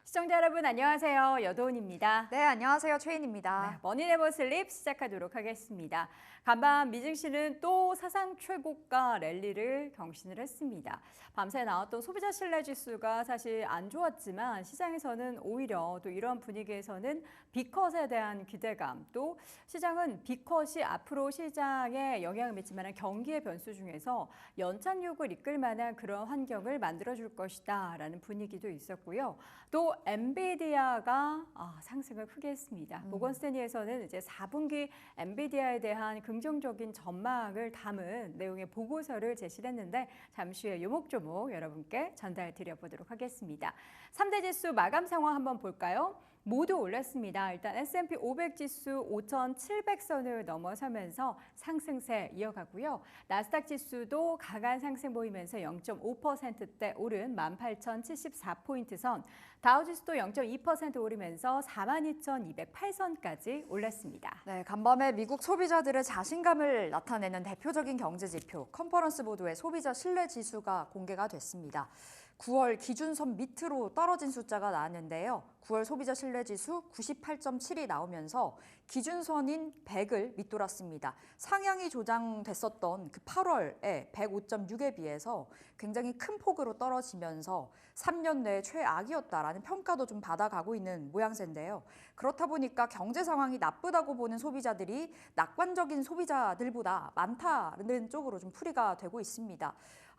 시청자 여러분 안녕하세요. 여도은입니다. 네, 안녕하세요. 최인입니다. 머니네버 슬립 시작하도록 하겠습니다. 간밤 미증시는 또 사상 최고가 랠리를 경신을 했습니다. 밤새 나왔던 소비자 신뢰 지수가 사실 안 좋았지만 시장에서는 오히려 또 이런 분위기에서는 빅컷에 대한 기대감, 또 시장은 빅컷이 앞으로 시장에 영향을 미칠 만한 경기의 변수 중에서 연착륙을 이끌 만한 그런 환경을 만들어줄 것이다 라는 분위기도 있었고요. 또 엔비디아가 상승을 크게 했습니다. 모건스탠리에서는 이제 4분기 엔비디아에 대한 긍정적인 전망을 담은 내용의 보고서를 제시했는데 잠시 후에 요목조목 여러분께 전달 드려보도록 하겠습니다. 3대 지수 마감 상황 한번 볼까요? 모두 올랐습니다. 일단 S&P 500 지수 5,700선을 넘어서면서 상승세 이어가고요. 나스닥 지수도 강한 상승 보이면서 0.5%대 오른 18,074포인트 선, 다우 지수도 0.2% 오르면서 42,208선까지 올랐습니다. 네, 간밤에 미국 소비자들의 자신감을 나타내는 대표적인 경제 지표 컨퍼런스 보드의 소비자 신뢰 지수가 공개가 됐습니다. 9월 기준선 밑으로 떨어진 숫자가 나왔는데요. 9월 소비자 신뢰 지수 98.7이 나오면서 기준선인 100을 밑돌았습니다. 상향이 조장됐었던 그 8월에 105.6에 비해서 굉장히 큰 폭으로 떨어지면서 3년 내 최악이었다라는 평가도 좀 받아가고 있는 모양새인데요. 그렇다 보니까 경제 상황이 나쁘다고 보는 소비자들이 낙관적인 소비자들보다 많다는 쪽으로 좀 풀이가 되고 있습니다.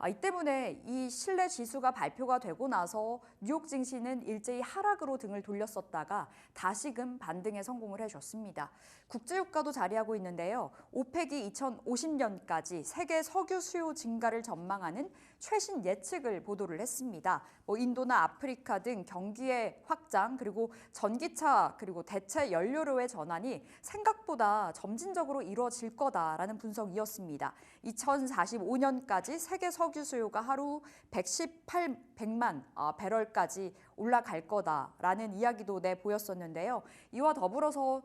이 때문에 이 신뢰 지수가 발표가 되고 나서 뉴욕 증시는 일제히 하락으로 등을 돌렸었다가 다시금 반등에 성공을 해줬습니다. 국제유가도 자리하고 있는데요. 오펙이 2050년까지 세계 석유 수요 증가를 전망하는 최신 예측을 보도를 했습니다. 인도나 아프리카 등 경기의 확장, 그리고 전기차, 그리고 대체 연료로의 전환이 생각보다 점진적으로 이루어질 거다라는 분석이었습니다. 2045년까지 세계 석유 수요가 하루 100만 배럴까지 올라갈 거다라는 이야기도 내보였었는데요. 이와 더불어서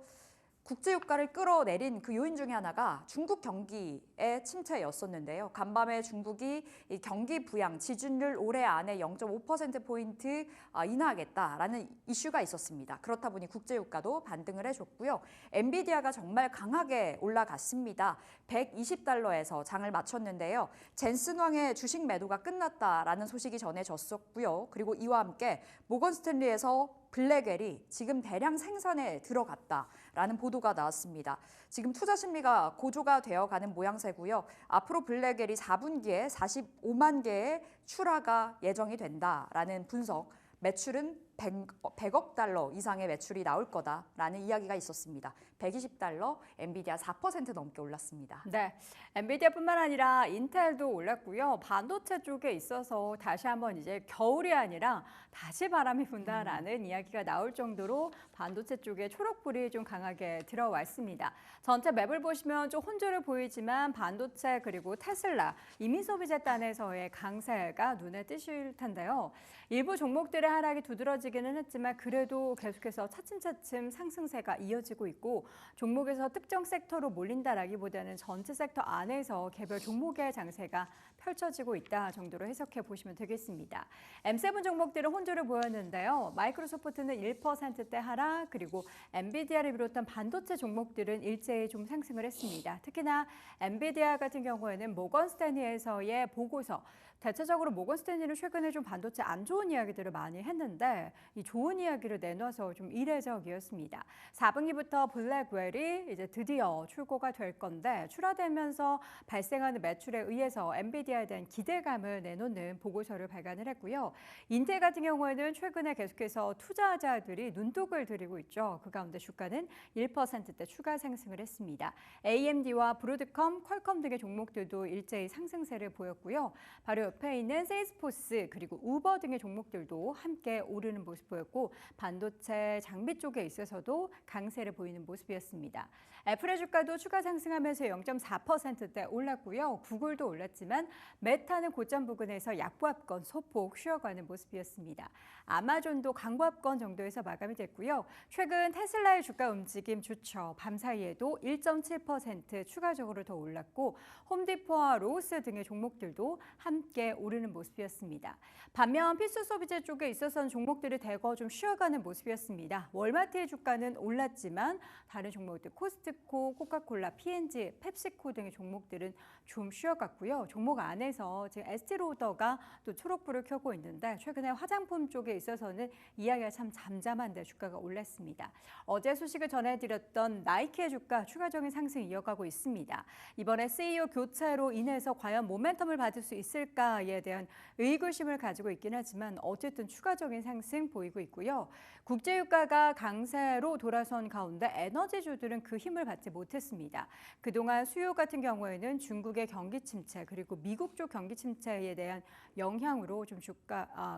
국제유가를 끌어내린 그 요인 중에 하나가 중국 경기의 침체였었는데요. 간밤에 중국이 이 경기 부양 지준율 올해 안에 0.5%포인트 인하하겠다라는 이슈가 있었습니다. 그렇다 보니 국제유가도 반등을 해줬고요. 엔비디아가 정말 강하게 올라갔습니다. 120달러에서 장을 마쳤는데요. 젠슨 왕의 주식 매도가 끝났다라는 소식이 전해졌었고요. 그리고 이와 함께 모건스탠리에서 블랙웰이 지금 대량 생산에 들어갔다라는 보도가 나왔습니다. 지금 투자 심리가 고조가 되어가는 모양새고요. 앞으로 블랙웰이 4분기에 45만 개의 출하가 예정이 된다라는 분석, 매출은 100억 달러 이상의 매출이 나올 거다라는 이야기가 있었습니다. 120달러, 엔비디아 4% 넘게 올랐습니다. 네, 엔비디아뿐만 아니라 인텔도 올랐고요. 반도체 쪽에 있어서 다시 한번 이제 겨울이 아니라 다시 바람이 분다라는 이야기가 나올 정도로 반도체 쪽에 초록불이 좀 강하게 들어왔습니다. 전체 맵을 보시면 좀 혼조를 보이지만 반도체 그리고 테슬라, 이미 소비재단에서의 강세가 눈에 띄실 텐데요. 일부 종목들의 하락이 두드러지기는 했지만 그래도 계속해서 차츰차츰 상승세가 이어지고 있고 종목에서 특정 섹터로 몰린다라기보다는 전체 섹터 안에서 개별 종목의 장세가 펼쳐지고 있다 정도로 해석해 보시면 되겠습니다. M7 종목들은 혼조를 보였는데요. 마이크로소프트는 1%대 하락, 그리고 엔비디아를 비롯한 반도체 종목들은 일제히 좀 상승을 했습니다. 특히나 엔비디아 같은 경우에는 모건스탠리에서의 보고서, 대체적으로 모건스탠리는 최근에 좀 반도체 안 좋은 이야기들을 많이 했는데 이 좋은 이야기를 내놔서 좀 이례적이었습니다. 4분기부터 블랙웰이 이제 드디어 출고가 될 건데 출하되면서 발생하는 매출에 의해서 엔비디아에 대한 기대감을 내놓는 보고서를 발간을 했고요. 인텔 같은 경우에는 최근에 계속해서 투자자들이 눈독을 들이고 있죠. 그 가운데 주가는 1%대 추가 상승을 했습니다. AMD와 브로드컴, 퀄컴 등의 종목들도 일제히 상승세를 보였고요. 바로 옆에 있는 세일스포스 그리고 우버 등의 종목들도 함께 오르는 모습 보였고 반도체 장비 쪽에 있어서도 강세를 보이는 모습이었습니다. 애플의 주가도 추가 상승하면서 0.4%대 올랐고요. 구글도 올랐지만 메타는 고점 부근에서 약보합권 소폭 쉬어가는 모습이었습니다. 아마존도 강보합권 정도에서 마감이 됐고요. 최근 테슬라의 주가 움직임 좋죠. 밤 사이에도 1.7% 추가적으로 더 올랐고 홈디포와 로우스 등의 종목들도 함께 오르는 모습이었습니다. 반면 필수 소비재 쪽에 있어서는 종목들이 대거 좀 쉬어가는 모습이었습니다. 월마트의 주가는 올랐지만 다른 종목들 코스트코, 코카콜라, P&G, 펩시코 등의 종목들은 좀 쉬어갔고요. 종목 안에서 지금 에스티로더가 또 초록불을 켜고 있는데 최근에 화장품 쪽에 있어서는 이야기가 참 잠잠한데 주가가 올랐습니다. 어제 소식을 전해드렸던 나이키의 주가 추가적인 상승 이어가고 있습니다. 이번에 CEO 교체로 인해서 과연 모멘텀을 받을 수 있을까에 대한 의구심을 가지고 있긴 하지만 어쨌든 추가적인 상승 보이고 있고요. 국제유가가 강세로 돌아선 가운데 에너지주들은 그 힘을 받지 못했습니다. 그동안 수요 같은 경우에는 중국의 경기 침체 그리고 미국 쪽 경기 침체에 대한 영향으로 좀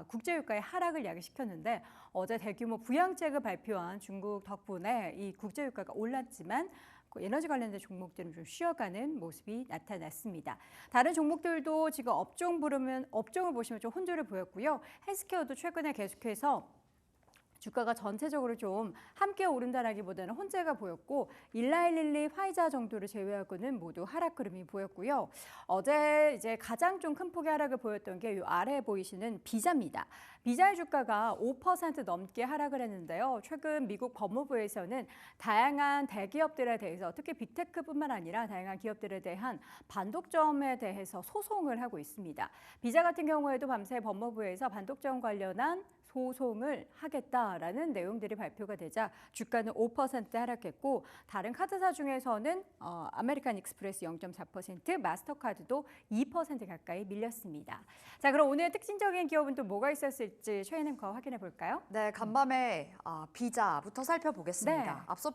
국제유가의 하락을 야기시켰는데 어제 대규모 부양책을 발표한 중국 덕분에 이 국제유가가 올랐지만 에너지 관련된 종목들은 좀 쉬어가는 모습이 나타났습니다. 다른 종목들도 지금 업종을 보시면 좀 혼조를 보였고요. 헬스케어도 최근에 계속해서 주가가 전체적으로 좀 함께 오른다라기보다는 혼재가 보였고 일라일릴리, 화이자 정도를 제외하고는 모두 하락 흐름이 보였고요. 어제 이제 가장 좀 큰 폭의 하락을 보였던 게 이 아래에 보이시는 비자입니다. 비자의 주가가 5% 넘게 하락을 했는데요. 최근 미국 법무부에서는 다양한 대기업들에 대해서 특히 빅테크뿐만 아니라 다양한 기업들에 대한 반독점에 대해서 소송을 하고 있습니다. 비자 같은 경우에도 밤새 법무부에서 반독점 관련한 소송을 하겠다라는 내용들이 발표가 되자 주가는 5% 하락했고 다른 카드사 중에서는 아메리칸 익스프레스 0.4%, 마스터카드도 2% 가까이 밀렸습니다. 자, 그럼 오늘 특징적인 기업은 또 뭐가 있었을지 최인엠과 확인해 볼까요? 네, 간밤에 비자부터 살펴보겠습니다. 네. 앞서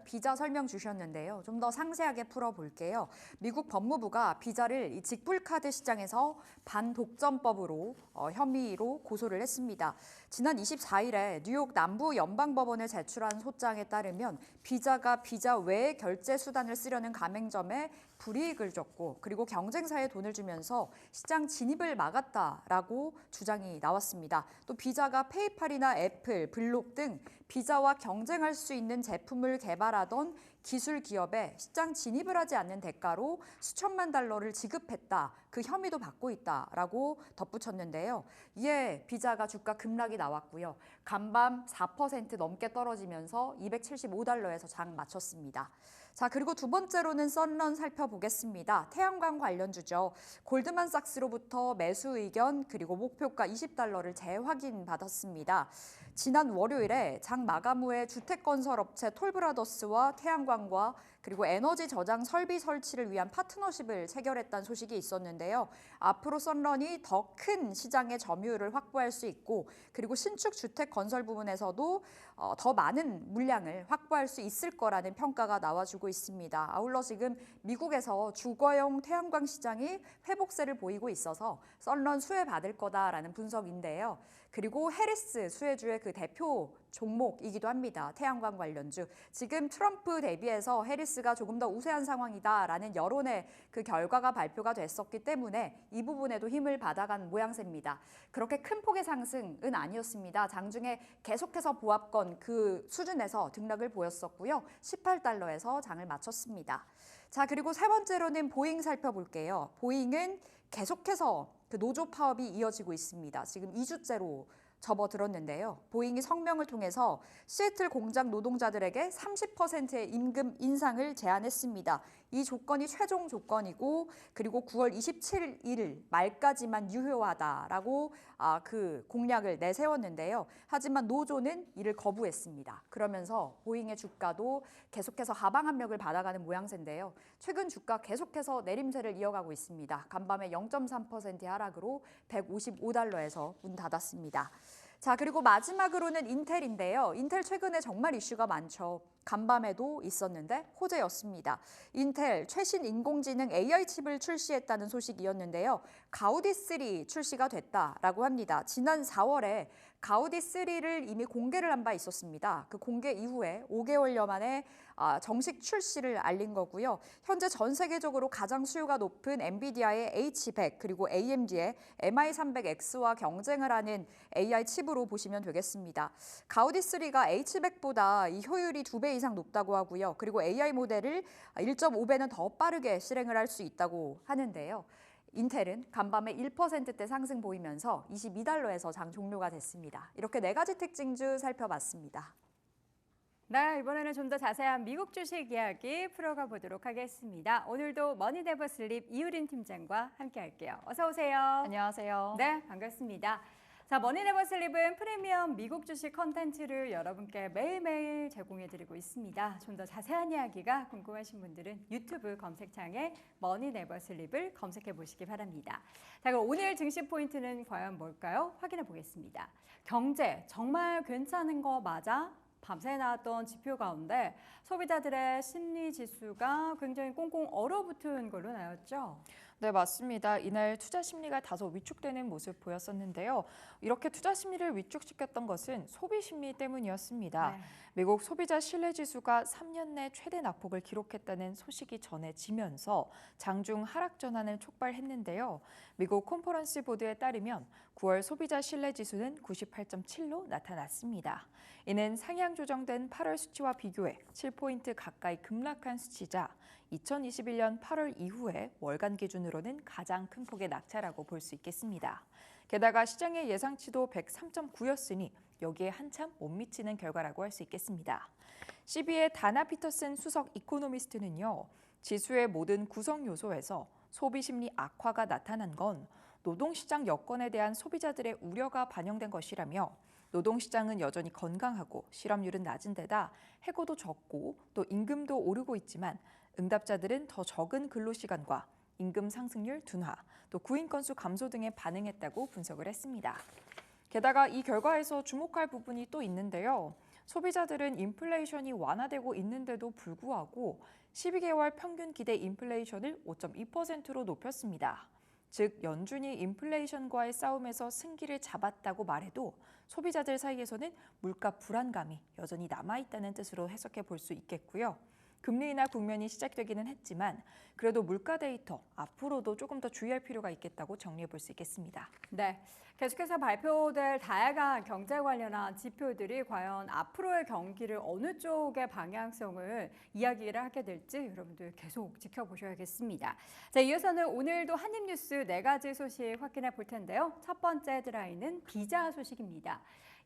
비자 설명 주셨는데요. 좀 더 상세하게 풀어볼게요. 미국 법무부가 비자를 이 직불카드 시장에서 반독점법으로 혐의로 고소를 했습니다. 지난 24일에 뉴욕 남부 연방법원에 제출한 소장에 따르면 비자가 비자 외의 결제 수단을 쓰려는 가맹점에 불이익을 줬고 그리고 경쟁사에 돈을 주면서 시장 진입을 막았다라고 주장이 나왔습니다. 또 비자가 페이팔이나 애플, 블록 등 비자와 경쟁할 수 있는 제품을 개발하던 기술 기업에 시장 진입을 하지 않는 대가로 수천만 달러를 지급했다. 그 혐의도 받고 있다라고 덧붙였는데요. 이에 비자가 주가 급락이 나왔고요. 간밤 4% 넘게 떨어지면서 275달러에서 장 마쳤습니다. 자, 그리고 두 번째로는 썬런 살펴보겠습니다. 태양광 관련주죠. 골드만삭스로부터 매수 의견 그리고 목표가 20달러를 재확인 받았습니다. 지난 월요일에 장 마감 후에 주택건설업체 톨브라더스와 태양광과 그리고 에너지 저장 설비 설치를 위한 파트너십을 체결했다는 소식이 있었는데요. 앞으로 썬런이 더 큰 시장의 점유율을 확보할 수 있고 그리고 신축 주택 건설 부분에서도 더 많은 물량을 확보할 수 있을 거라는 평가가 나와주고 있습니다. 아울러 지금 미국에서 주거용 태양광 시장이 회복세를 보이고 있어서 썬런 수혜받을 거다라는 분석인데요. 그리고 해리스 수혜주의 그 대표 종목이기도 합니다. 태양광 관련주. 지금 트럼프 대비해서 해리스가 조금 더 우세한 상황이다라는 여론의 그 결과가 발표가 됐었기 때문에 이 부분에도 힘을 받아간 모양새입니다. 그렇게 큰 폭의 상승은 아니었습니다. 장중에 계속해서 보합권 그 수준에서 등락을 보였었고요. 18달러에서 장을 마쳤습니다. 자, 그리고 세 번째로는 보잉 살펴볼게요. 보잉은 계속해서 그 노조 파업이 이어지고 있습니다. 지금 2주째로 접어들었는데요. 보잉이 성명을 통해서 시애틀 공장 노동자들에게 30%의 임금 인상을 제안했습니다. 이 조건이 최종 조건이고 그리고 9월 27일 말까지만 유효하다라고 그 공약을 내세웠는데요. 하지만 노조는 이를 거부했습니다. 그러면서 보잉의 주가도 계속해서 하방 압력을 받아가는 모양새인데요. 최근 주가 계속해서 내림세를 이어가고 있습니다. 간밤에 0.3% 하락으로 155달러에서 문 닫았습니다. 자, 그리고 마지막으로는 인텔인데요. 인텔 최근에 정말 이슈가 많죠. 간밤에도 있었는데 호재였습니다. 인텔 최신 인공지능 AI 칩을 출시했다는 소식이었는데요. 가우디 3 출시가 됐다라고 합니다. 지난 4월에 가우디 3를 이미 공개를 한 바 있었습니다. 그 공개 이후에 5개월여 만에 정식 출시를 알린 거고요. 현재 전 세계적으로 가장 수요가 높은 엔비디아의 H100 그리고 AMD의 MI300X와 경쟁을 하는 AI 칩으로 보시면 되겠습니다. 가우디 3가 H100보다 이 효율이 2배 이상 높다고 하고요. 그리고 AI 모델을 1.5배는 더 빠르게 실행을 할 수 있다고 하는데요. 인텔은 간밤에 1%대 상승 보이면서 22달러에서 장 종료가 됐습니다. 이렇게 네 가지 특징주 살펴봤습니다. 네, 이번에는 좀 더 자세한 미국 주식 이야기 풀어가 보도록 하겠습니다. 오늘도 머니네버슬립 이유린 팀장과 함께 할게요. 어서 오세요. 안녕하세요. 네, 반갑습니다. 자, 머니네버슬립은 프리미엄 미국 주식 컨텐츠를 여러분께 매일매일 제공해드리고 있습니다. 좀 더 자세한 이야기가 궁금하신 분들은 유튜브 검색창에 머니네버슬립을 검색해 보시기 바랍니다. 자, 그럼 오늘 증시 포인트는 과연 뭘까요? 확인해 보겠습니다. 경제 정말 괜찮은 거 맞아? 밤새 나왔던 지표 가운데 소비자들의 심리 지수가 굉장히 꽁꽁 얼어붙은 걸로 나왔죠. 네, 맞습니다. 이날 투자 심리가 다소 위축되는 모습 보였었는데요. 이렇게 투자 심리를 위축시켰던 것은 소비 심리 때문이었습니다. 네. 미국 소비자 신뢰 지수가 3년 내 최대 낙폭을 기록했다는 소식이 전해지면서 장중 하락 전환을 촉발했는데요. 미국 컨퍼런스 보드에 따르면 9월 소비자 신뢰 지수는 98.7로 나타났습니다. 이는 상향 조정된 8월 수치와 비교해 7포인트 가까이 급락한 수치자 2021년 8월 이후에 월간 기준으로는 가장 큰 폭의 낙차라고 볼 수 있겠습니다. 게다가 시장의 예상치도 103.9였으니 여기에 한참 못 미치는 결과라고 할 수 있겠습니다. CB의 다나 피터슨 수석 이코노미스트는요. 지수의 모든 구성 요소에서 소비 심리 악화가 나타난 건 노동시장 여건에 대한 소비자들의 우려가 반영된 것이라며 노동시장은 여전히 건강하고 실업률은 낮은 데다 해고도 적고 또 임금도 오르고 있지만 응답자들은 더 적은 근로시간과 임금 상승률 둔화, 또 구인 건수 감소 등에 반응했다고 분석을 했습니다. 게다가 이 결과에서 주목할 부분이 또 있는데요. 소비자들은 인플레이션이 완화되고 있는데도 불구하고 12개월 평균 기대 인플레이션을 5.2%로 높였습니다. 즉 연준이 인플레이션과의 싸움에서 승기를 잡았다고 말해도 소비자들 사이에서는 물가 불안감이 여전히 남아있다는 뜻으로 해석해 볼 수 있겠고요. 금리 인하 국면이 시작되기는 했지만 그래도 물가 데이터 앞으로도 조금 더 주의할 필요가 있겠다고 정리해 볼 수 있겠습니다. 네, 계속해서 발표될 다양한 경제 관련한 지표들이 과연 앞으로의 경기를 어느 쪽의 방향성을 이야기를 하게 될지 여러분들 계속 지켜보셔야겠습니다. 자, 이어서는 오늘도 한입뉴스 네 가지 소식 확인해 볼 텐데요. 첫 번째 헤드라인은 비자 소식입니다.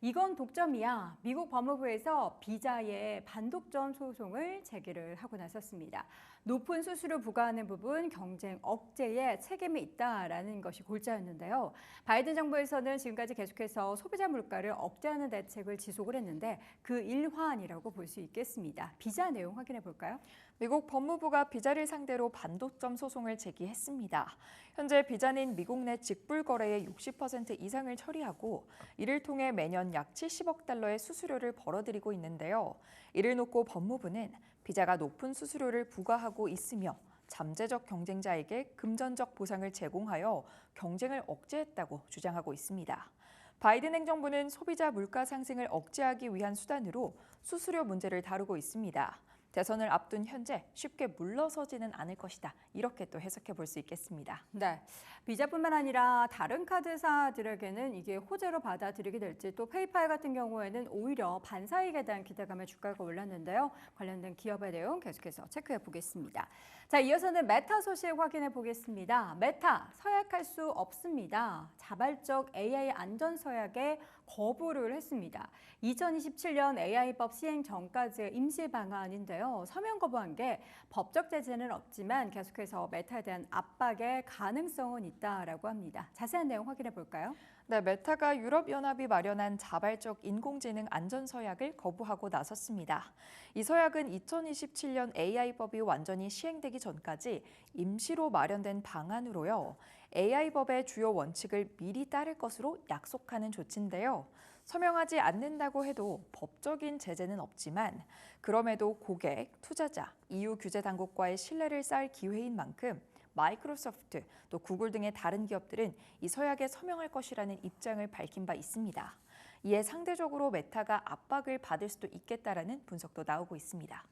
이건 독점이야. 미국 법무부에서 비자의 반독점 소송을 제기를 하고 나섰습니다. 높은 수수료 부과하는 부분 경쟁 억제에 책임이 있다라는 것이 골자였는데요. 바이든 정부에서는 지금까지 계속해서 소비자 물가를 억제하는 대책을 지속을 했는데 그 일환이라고 볼 수 있겠습니다. 비자 내용 확인해 볼까요? 미국 법무부가 비자를 상대로 반독점 소송을 제기했습니다. 현재 비자는 미국 내 직불 거래의 60% 이상을 처리하고 이를 통해 매년 약 70억 달러의 수수료를 벌어들이고 있는데요. 이를 놓고 법무부는 비자가 높은 수수료를 부과하고 있으며 잠재적 경쟁자에게 금전적 보상을 제공하여 경쟁을 억제했다고 주장하고 있습니다. 바이든 행정부는 소비자 물가 상승을 억제하기 위한 수단으로 수수료 문제를 다루고 있습니다. 대선을 앞둔 현재 쉽게 물러서지는 않을 것이다. 이렇게 또 해석해 볼 수 있겠습니다. 네, 비자뿐만 아니라 다른 카드사들에게는 이게 호재로 받아들이게 될지 또 페이팔 같은 경우에는 오히려 반사이익에 대한 기대감에 주가가 올랐는데요. 관련된 기업의 내용 계속해서 체크해 보겠습니다. 자, 이어서는 메타 소식 확인해 보겠습니다. 메타 서약할 수 없습니다. 자발적 AI 안전 서약에 거부를 했습니다. 2027년 AI법 시행 전까지의 임시 방안인데요. 서명 거부한 게 법적 제재는 없지만 계속해서 메타에 대한 압박의 가능성은 있다라고 합니다. 자세한 내용 확인해 볼까요? 네, 메타가 유럽연합이 마련한 자발적 인공지능 안전 서약을 거부하고 나섰습니다. 이 서약은 2027년 AI법이 완전히 시행되기 전까지 임시로 마련된 방안으로요. AI법의 주요 원칙을 미리 따를 것으로 약속하는 조치인데요. 서명하지 않는다고 해도 법적인 제재는 없지만 그럼에도 고객, 투자자, EU 규제 당국과의 신뢰를 쌓을 기회인 만큼 마이크로소프트, 또 구글 등의 다른 기업들은 이 서약에 서명할 것이라는 입장을 밝힌 바 있습니다. 이에 상대적으로 메타가 압박을 받을 수도 있겠다라는 분석도 나오고 있습니다.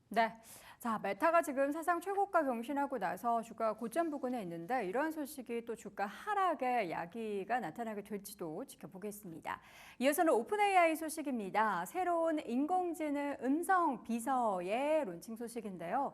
네. 자, 메타가 지금 사상 최고가 경신하고 나서 주가 고점 부근에 있는데 이러한 소식이 또 주가 하락에 야기가 나타나게 될지도 지켜보겠습니다. 이어서는 오픈 AI 소식입니다. 새로운 인공지능 음성 비서의 론칭 소식인데요.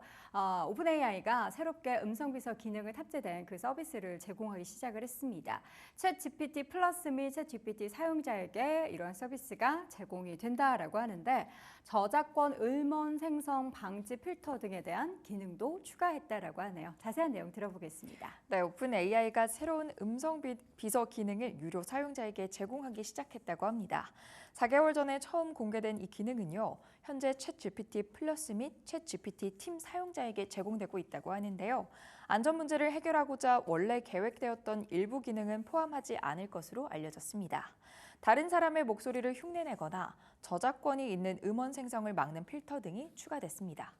오픈 AI가 새롭게 음성 비서 기능을 탑재된 그 서비스를 제공하기 시작을 했습니다. 챗 GPT 플러스 및 챗 GPT 사용자에게 이러한 서비스가 제공이 된다라고 하는데 저작권 음원 생성 방지 필터 등에 대한 기능도 추가했다라고 하네요. 자세한 내용 들어보겠습니다. 네, 오픈 AI가 새로운 음성 비서 기능을 유료 사용자에게 제공하기 시작했다고 합니다. 4개월 전에 처음 공개된 이 기능은요, 현재 챗 GPT 플러스 및 챗 GPT 팀 사용자에게 제공되고 있다고 하는데요. 안전 문제를 해결하고자 원래 계획되었던 일부 기능은 포함하지 않을 것으로 알려졌습니다. 다른 사람의 목소리를 흉내내거나 저작권이 있는 음원 생성을 막는 필터 등이 추가됐습니다.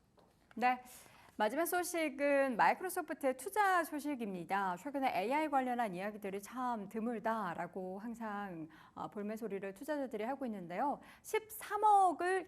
네. 마지막 소식은 마이크로소프트의 투자 소식입니다. 최근에 AI 관련한 이야기들이 참 드물다라고 항상 볼멘 소리를 투자자들이 하고 있는데요. 13억을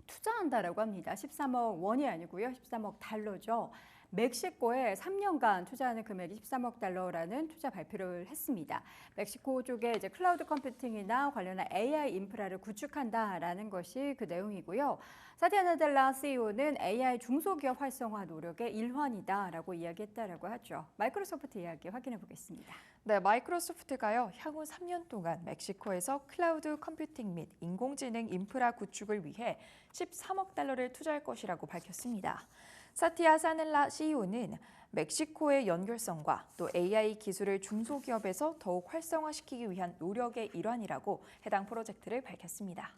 투자한다라고 합니다. 13억 원이 아니고요. 13억 달러죠. 멕시코에 3년간 투자하는 금액이 13억 달러라는 투자 발표를 했습니다. 멕시코 쪽에 이제 클라우드 컴퓨팅이나 관련한 AI 인프라를 구축한다라는 것이 그 내용이고요. 사티아 나델라 CEO는 AI 중소기업 활성화 노력의 일환이다라고 이야기했다라고 하죠. 마이크로소프트 이야기 확인해 보겠습니다. 네, 마이크로소프트가요, 향후 3년 동안 멕시코에서 클라우드 컴퓨팅 및 인공지능 인프라 구축을 위해 13억 달러를 투자할 것이라고 밝혔습니다. 사티아 사넬라 CEO는 멕시코의 연결성과 또 AI 기술을 중소기업에서 더욱 활성화시키기 위한 노력의 일환이라고 해당 프로젝트를 밝혔습니다.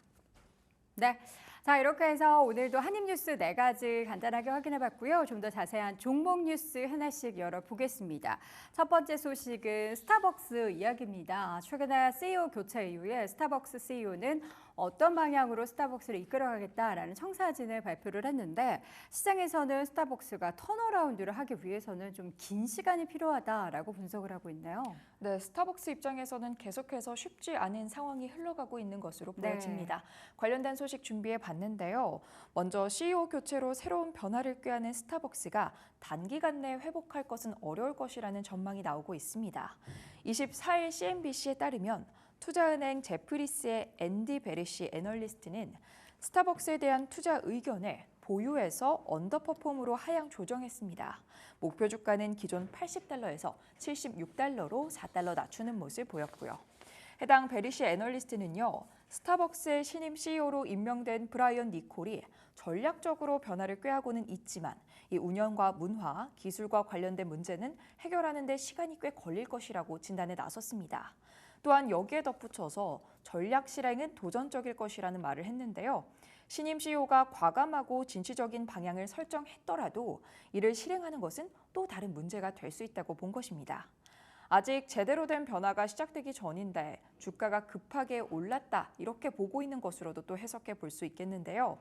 네. 자, 이렇게 해서 오늘도 한입뉴스 4가지 간단하게 확인해봤고요. 좀 더 자세한 종목 뉴스 하나씩 열어보겠습니다. 첫 번째 소식은 스타벅스 이야기입니다. 최근에 CEO 교체 이후에 스타벅스 CEO는 어떤 방향으로 스타벅스를 이끌어가겠다라는 청사진을 발표를 했는데 시장에서는 스타벅스가 턴어라운드를 하기 위해서는 좀 긴 시간이 필요하다라고 분석을 하고 있네요. 네, 스타벅스 입장에서는 계속해서 쉽지 않은 상황이 흘러가고 있는 것으로 보여집니다. 관련된 소식 준비해 봤는데요. 먼저 CEO 교체로 새로운 변화를 꾀하는 스타벅스가 단기간 내에 회복할 것은 어려울 것이라는 전망이 나오고 있습니다. 24일 CNBC에 따르면 투자은행 제프리스의 앤디 베리시 애널리스트는 스타벅스에 대한 투자 의견을 보유해서 언더퍼폼으로 하향 조정했습니다. 목표 주가는 기존 80달러에서 76달러로 4달러 낮추는 모습을 보였고요. 해당 베리시 애널리스트는요, 스타벅스의 신임 CEO로 임명된 브라이언 니콜이 전략적으로 변화를 꾀하고는 있지만 이 운영과 문화, 기술과 관련된 문제는 해결하는 데 시간이 꽤 걸릴 것이라고 진단에 나섰습니다. 또한 여기에 덧붙여서 전략 실행은 도전적일 것이라는 말을 했는데요. 신임 CEO가 과감하고 진취적인 방향을 설정했더라도 이를 실행하는 것은 또 다른 문제가 될 수 있다고 본 것입니다. 아직 제대로 된 변화가 시작되기 전인데 주가가 급하게 올랐다 이렇게 보고 있는 것으로도 또 해석해 볼 수 있겠는데요.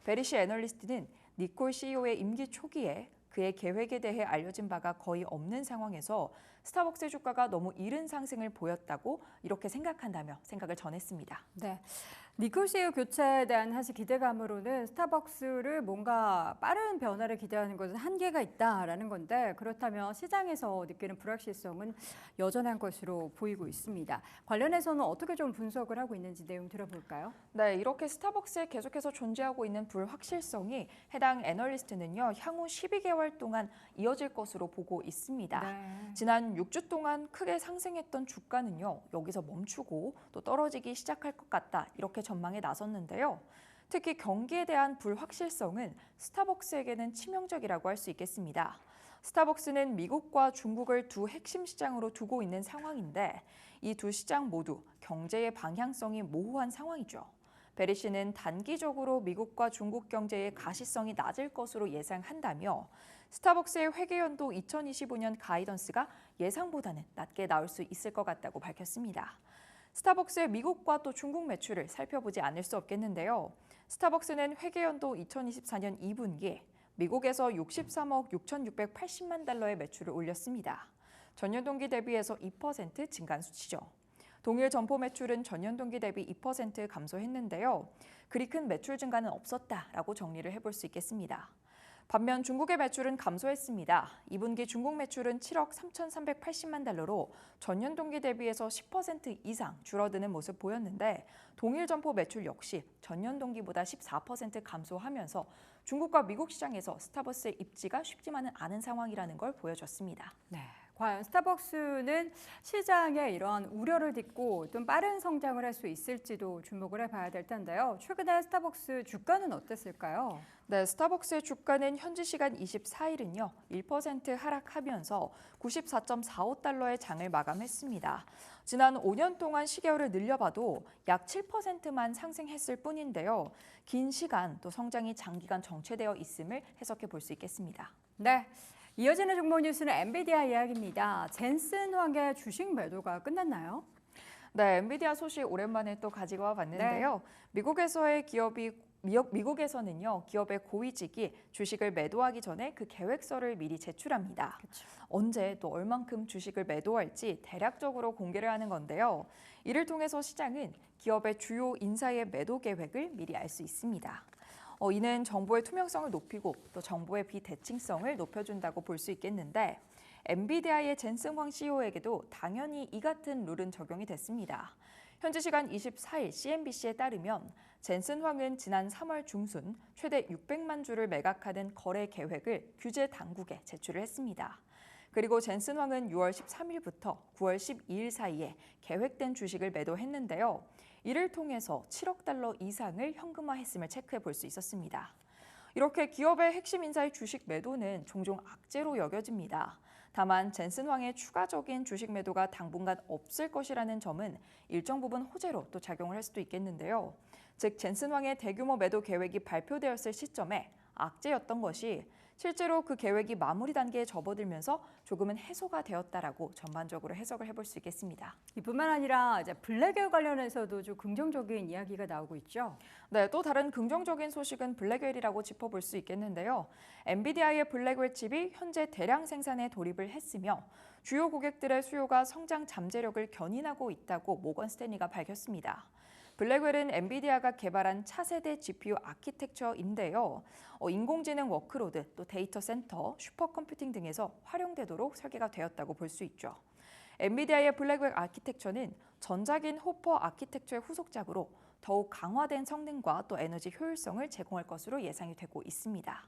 베리시 애널리스트는 니콜 CEO의 임기 초기에 그의 계획에 대해 알려진 바가 거의 없는 상황에서 스타벅스 주가가 너무 이른 상승을 보였다고 이렇게 생각한다며 생각을 전했습니다. 네. 니콜 CEO 교체에 대한 사실 기대감으로는 스타벅스를 뭔가 빠른 변화를 기대하는 것은 한계가 있다라는 건데 그렇다면 시장에서 느끼는 불확실성은 여전한 것으로 보이고 있습니다. 관련해서는 어떻게 좀 분석을 하고 있는지 내용 들어볼까요? 네, 이렇게 스타벅스에 계속해서 존재하고 있는 불확실성이 해당 애널리스트는요, 향후 12개월 동안 이어질 것으로 보고 있습니다. 네. 지난 6주 동안 크게 상승했던 주가는요, 여기서 멈추고 또 떨어지기 시작할 것 같다 이렇게 전망에 나섰는데요. 특히 경기에 대한 불확실성은 스타벅스에게는 치명적이라고 할 수 있겠습니다. 스타벅스는 미국과 중국을 두 핵심 시장으로 두고 있는 상황인데 이 두 시장 모두 경제의 방향성이 모호한 상황이죠. 베리 씨는 단기적으로 미국과 중국 경제의 가시성이 낮을 것으로 예상한다며 스타벅스의 회계연도 2025년 가이던스가 예상보다는 낮게 나올 수 있을 것 같다고 밝혔습니다. 스타벅스의 미국과 또 중국 매출을 살펴보지 않을 수 없겠는데요. 스타벅스는 회계연도 2024년 2분기에 미국에서 63억 6,680만 달러의 매출을 올렸습니다. 전년 동기 대비해서 2% 증가한 수치죠. 동일 점포 매출은 전년 동기 대비 2% 감소했는데요. 그리 큰 매출 증가는 없었다라고 정리를 해볼 수 있겠습니다. 반면 중국의 매출은 감소했습니다. 2분기 중국 매출은 7억 3,380만 달러로 전년 동기 대비해서 10% 이상 줄어드는 모습 보였는데 동일 점포 매출 역시 전년 동기보다 14% 감소하면서 중국과 미국 시장에서 스타벅스의 입지가 쉽지만은 않은 상황이라는 걸 보여줬습니다. 네, 과연 스타벅스는 시장의 이런 우려를 딛고 좀 빠른 성장을 할 수 있을지도 주목을 해봐야 될 텐데요. 최근에 스타벅스 주가는 어땠을까요? 네, 스타벅스의 주가는 현지 시간 24일은요, 1% 하락하면서 94.45달러의 장을 마감했습니다. 지난 5년 동안 시계열을 늘려봐도 약 7%만 상승했을 뿐인데요. 긴 시간 또 성장이 장기간 정체되어 있음을 해석해 볼 수 있겠습니다. 네. 이어지는 종목 뉴스는 엔비디아 이야기입니다. 젠슨 황의 주식 매도가 끝났나요? 네, 엔비디아 소식 오랜만에 또 가지고 와봤는데요. 미국에서는요, 기업의 고위직이 주식을 매도하기 전에 그 계획서를 미리 제출합니다. 그렇죠. 언제 또 얼만큼 주식을 매도할지 대략적으로 공개를 하는 건데요. 이를 통해서 시장은 기업의 주요 인사의 매도 계획을 미리 알 수 있습니다. 이는 정보의 투명성을 높이고 또 정보의 비대칭성을 높여준다고 볼 수 있겠는데 엔비디아의 젠슨 황 CEO에게도 당연히 이 같은 룰은 적용이 됐습니다. 현지 시간 24일 CNBC에 따르면 젠슨 황은 지난 3월 중순 최대 600만 주를 매각하는 거래 계획을 규제 당국에 제출을 했습니다. 그리고 젠슨 황은 6월 13일부터 9월 12일 사이에 계획된 주식을 매도했는데요. 이를 통해서 7억 달러 이상을 현금화했음을 체크해 볼 수 있었습니다. 이렇게 기업의 핵심 인사의 주식 매도는 종종 악재로 여겨집니다. 다만 젠슨 황의 추가적인 주식 매도가 당분간 없을 것이라는 점은 일정 부분 호재로 또 작용을 할 수도 있겠는데요. 즉 젠슨 황의 대규모 매도 계획이 발표되었을 시점에 악재였던 것이 실제로 그 계획이 마무리 단계에 접어들면서 조금은 해소가 되었다라고 전반적으로 해석을 해볼 수 있겠습니다. 이뿐만 아니라 이제 블랙웨어 관련해서도 좀 긍정적인 이야기가 나오고 있죠. 네, 또 다른 긍정적인 소식은 블랙웰이라고 짚어볼 수 있겠는데요. 엔비디아의 블랙웰 칩이 현재 대량 생산에 돌입을 했으며 주요 고객들의 수요가 성장 잠재력을 견인하고 있다고 모건 스탠리가 밝혔습니다. 블랙웰은 엔비디아가 개발한 차세대 GPU 아키텍처인데요. 인공지능 워크로드, 또 데이터 센터, 슈퍼컴퓨팅 등에서 활용되도록 설계가 되었다고 볼 수 있죠. 엔비디아의 블랙웰 아키텍처는 전작인 호퍼 아키텍처의 후속작으로 더욱 강화된 성능과 또 에너지 효율성을 제공할 것으로 예상이 되고 있습니다.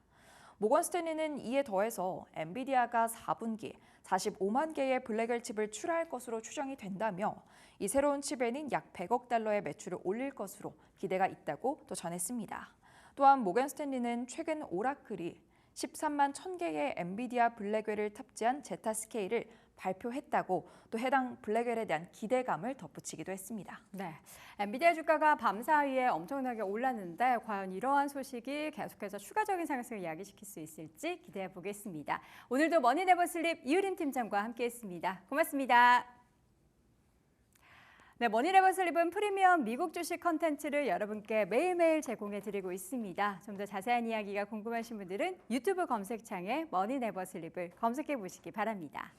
모건 스탠리는 이에 더해서 엔비디아가 4분기 45만 개의 블랙웰 칩을 출하할 것으로 추정이 된다며 이 새로운 칩에는 약 100억 달러의 매출을 올릴 것으로 기대가 있다고 또 전했습니다. 또한 모건 스탠리는 최근 오라클이 13만 1000개의 엔비디아 블랙웰을 탑재한 제타 스케일을 발표했다고 또 해당 블랙웰에 대한 기대감을 덧붙이기도 했습니다. 네, 엔비디아 주가가 밤사이에 엄청나게 올랐는데 과연 이러한 소식이 계속해서 추가적인 상승을 야기시킬 수 있을지 기대해 보겠습니다. 오늘도 머니네버슬립 이유림 팀장과 함께했습니다. 고맙습니다. 네, 머니네버슬립은 프리미엄 미국 주식 컨텐츠를 여러분께 매일매일 제공해드리고 있습니다. 좀 더 자세한 이야기가 궁금하신 분들은 유튜브 검색창에 머니네버슬립을 검색해 보시기 바랍니다.